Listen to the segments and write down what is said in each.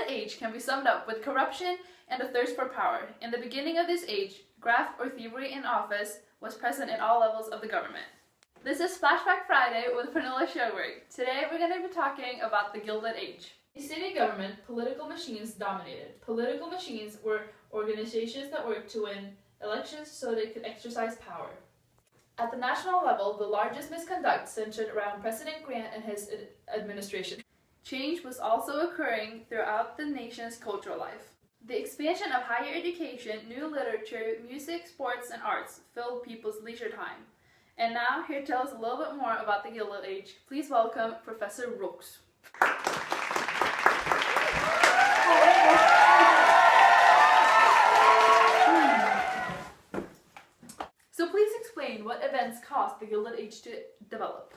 Age can be summed up with corruption and a thirst for power. In the beginning of this age, graft or thievery in office was present in all levels of the government. This is Flashback Friday with Pernilla Sjöberg. Today we're going to be talking about the Gilded Age. In city government, political machines dominated. Political machines were organizations that worked to win elections so they could exercise power. At the national level, the largest misconduct centered around President Grant and his administration. Change was also occurring throughout the nation's cultural life. The expansion of higher education, new literature, music, sports, and arts filled people's leisure time. And now, here to tell us a little bit more about the Gilded Age, please welcome Professor Rooks. So please explain what events caused the Gilded Age to develop.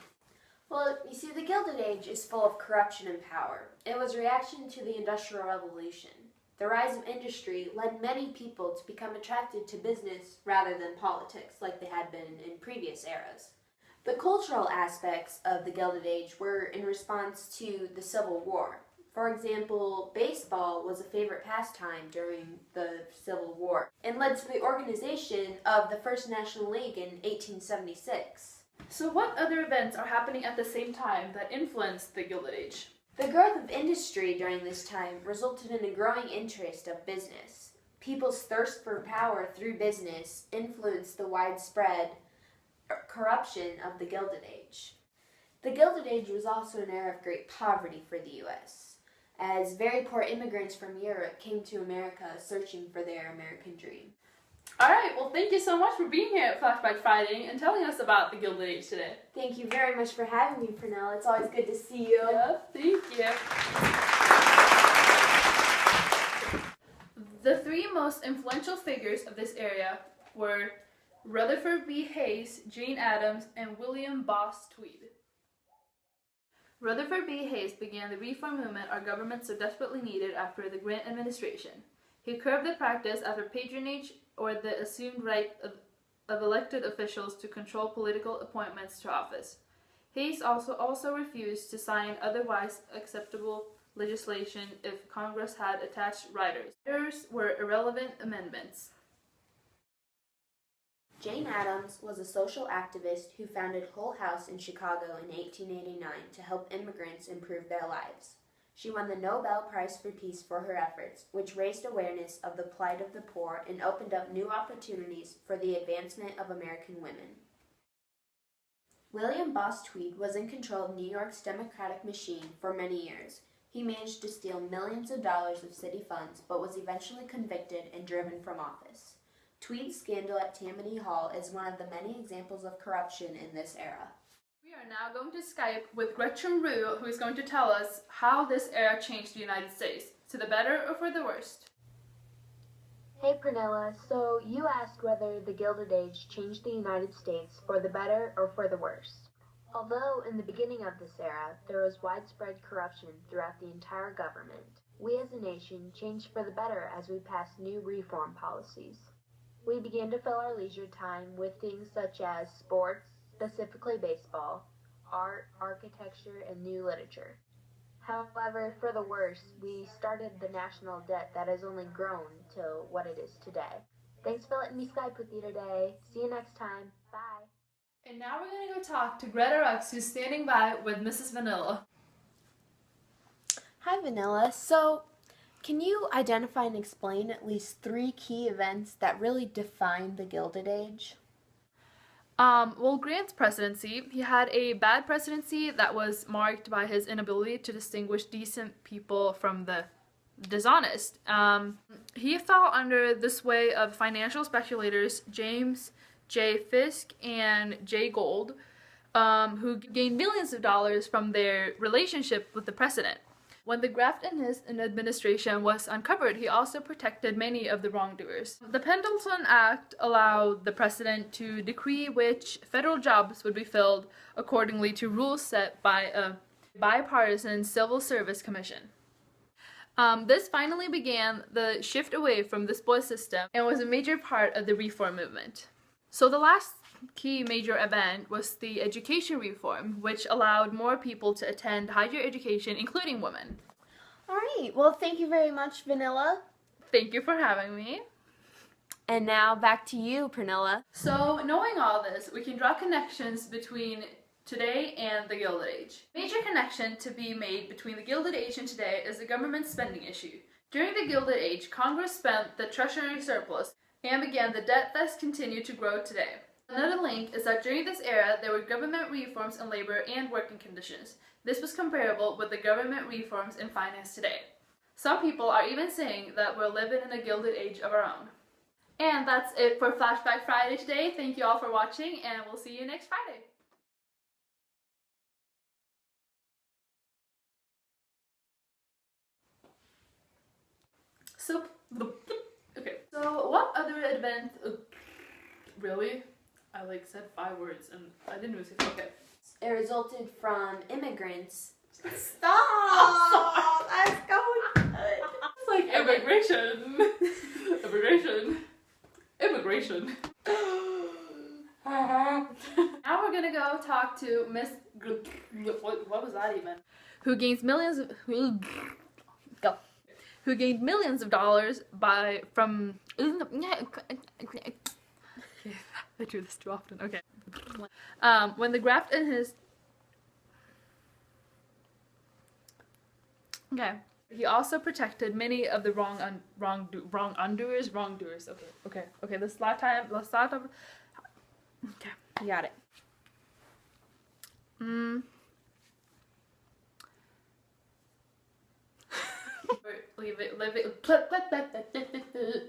Well, you see, the Gilded Age is full of corruption and power. It was a reaction to the Industrial Revolution. The rise of industry led many people to become attracted to business rather than politics, like they had been in previous eras. The cultural aspects of the Gilded Age were in response to the Civil War. For example, baseball was a favorite pastime during the Civil War and led to the organization of the First National League in 1876. So what other events are happening at the same time that influenced the Gilded Age? The growth of industry during this time resulted in a growing interest of business. People's thirst for power through business influenced the widespread corruption of the Gilded Age. The Gilded Age was also an era of great poverty for the U.S., as very poor immigrants from Europe came to America searching for their American dream. Alright, well thank you so much for being here at Flashback Friday and telling us about the Gilded Age today. Thank you very much for having me, Pernilla. It's always good to see you. Yeah, thank you. The three most influential figures of this era were Rutherford B. Hayes, Jane Addams, and William Boss Tweed. Rutherford B. Hayes began the reform movement our government so desperately needed after the Grant administration. He curbed the practice after patronage or the assumed right of elected officials to control political appointments to office. Hayes also refused to sign otherwise acceptable legislation if Congress had attached riders. Riders were irrelevant amendments. Jane Addams was a social activist who founded Hull House in Chicago in 1889 to help immigrants improve their lives. She won the Nobel Prize for Peace for her efforts, which raised awareness of the plight of the poor and opened up new opportunities for the advancement of American women. William Boss Tweed was in control of New York's Democratic machine for many years. He managed to steal millions of dollars of city funds, but was eventually convicted and driven from office. Tweed's scandal at Tammany Hall is one of the many examples of corruption in this era. We are now going to Skype with Gretchen Rue, who is going to tell us how this era changed the United States, to the better or for the worst. Hey Pernilla, so you asked whether the Gilded Age changed the United States for the better or for the worst. Although in the beginning of this era there was widespread corruption throughout the entire government, we as a nation changed for the better as we passed new reform policies. We began to fill our leisure time with things such as sports, specifically baseball, art, architecture, and new literature. However, for the worst, we started the national debt that has only grown to what it is today. Thanks for letting me Skype with you today. See you next time. Bye. And now we're going to go talk to Greta Rux, who's standing by with Mrs. Vanilla. Hi, Vanilla. So, can you identify and explain at least 3 key events that really define the Gilded Age? Well, Grant's presidency, he had a bad presidency that was marked by his inability to distinguish decent people from the dishonest. He fell under the sway of financial speculators James J. Fisk and Jay Gould, who gained millions of dollars from their relationship with the president. When the graft in his administration was uncovered, he also protected many of the wrongdoers. The Pendleton Act allowed the president to decree which federal jobs would be filled accordingly to rules set by a bipartisan civil service commission. This finally began the shift away from the spoils system and was a major part of the reform movement. So the last key major event was the education reform, which allowed more people to attend higher education, including women. All right. Well, thank you very much, Vanilla. Thank you for having me. And now back to you, Pernilla. So, knowing all this, we can draw connections between today and the Gilded Age. Major connection to be made between the Gilded Age and today is the government spending issue. During the Gilded Age, Congress spent the treasury surplus and began the debt that's continued to grow today. Another link is that during this era, there were government reforms in labor and working conditions. This was comparable with the government reforms in finance today. Some people are even saying that we're living in a Gilded Age of our own. And that's it for Flashback Friday today. Thank you all for watching, and we'll see you next Friday. So, okay. So, what other event? Really? I said 5 words, and I didn't even say. Okay. It resulted from immigrants. Stop! That's going good. It's like immigration. Immigration. Now we're gonna go talk to Miss. What was that even? Who gains millions of Who gained millions of dollars from. I do this too often. Okay. When the graft in his. Okay. He also protected many of the wrongdoers. Okay. Let's start over. Okay, you got it. Leave it.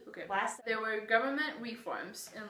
Okay. There were government reforms in